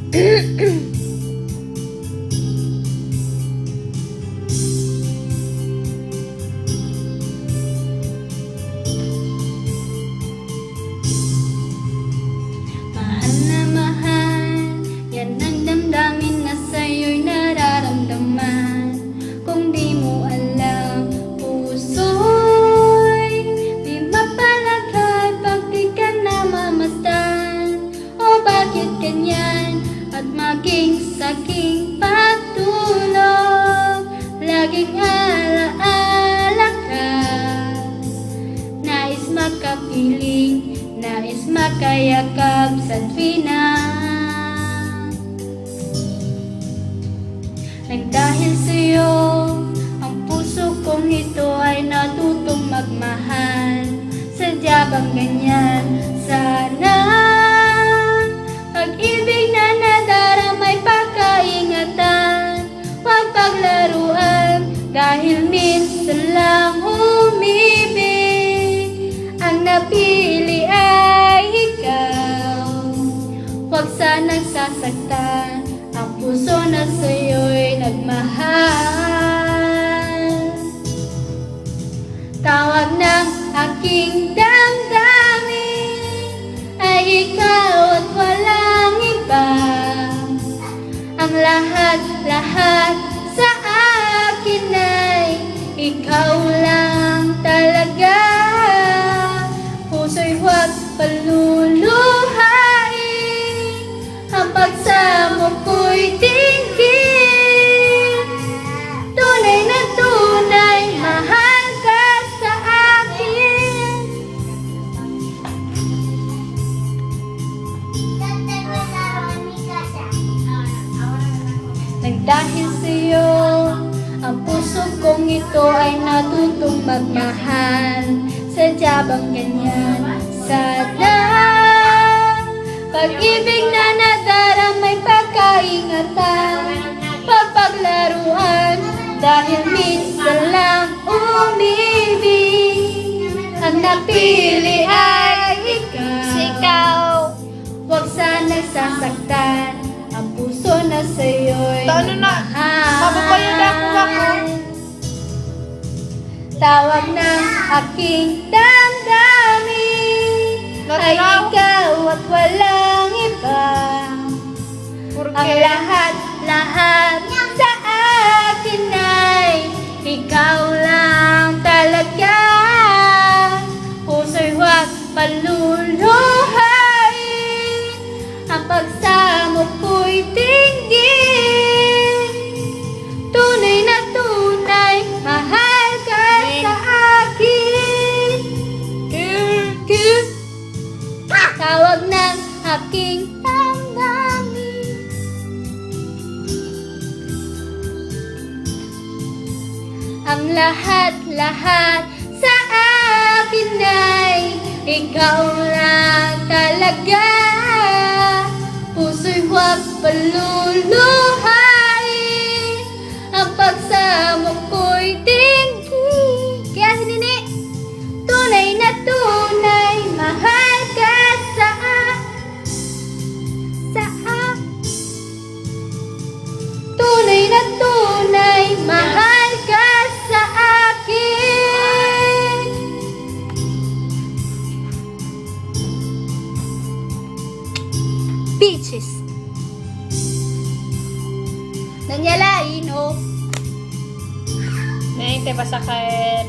Mahal na mahal, yan ang damdamin na sa'yo'y nararamdaman. Kung di mo alam, puso'y di mapalagay pag di ka namamasdan. O bakit ganyan? At maging saking patulog, laging alaala ka. Nais makapiling, nais makayakap sa tuwina. Nagdahil sa'yo, ang puso kong ito ay natutong magmahal. Sadya bang ganyan? Sana pag-ibig na nadaramay pagkaingatan, huwag paglaruan, dahil minsan lang umibig. Ang napili ay ikaw, huwag sanang sasaktan ang puso na sa'yo'y nagmahal. Tawag ng aking damdamin ay ikaw at walang iba. Ang lahat-lahat sa akin ay ikaw lang talaga. Puso'y huwag paluluhain, ang pagsamo ko'y tingin. Tunay na tunay, mahal ka sa akin. Nagdahil sa'yo, ang puso kong ito ay natutong magmahal. Sadya bang ganyan? Sana pag-ibig na nadaramay pagkaingatan, pagpaglaruan, dahil minsan lang umibig. Ang napili ay ikaw, huwag sanang sasaktan ang puso na sa'yo'y mahal. Tawag ng aking damdamin ay ikaw at walang iba. Ang lahat-lahat sa akin ay ikaw lang talaga. Puso'y huwag paluluhain, ang pagsamo ko'y tingin. Tunay na tunay, mahal ka sa akin. Tawag ng aking damdamin. Ang lahat-lahat sa akin ay ikaw lang talaga. Puso'y huwag paluluhain, ang pagsamo ko'y tingin. Kaya si Nini, tunay na tunay, mahal ka sa tunay na tunay, mahal ka sa akin. Peaches. Nanyalain, oh. Nahintay pa sakit.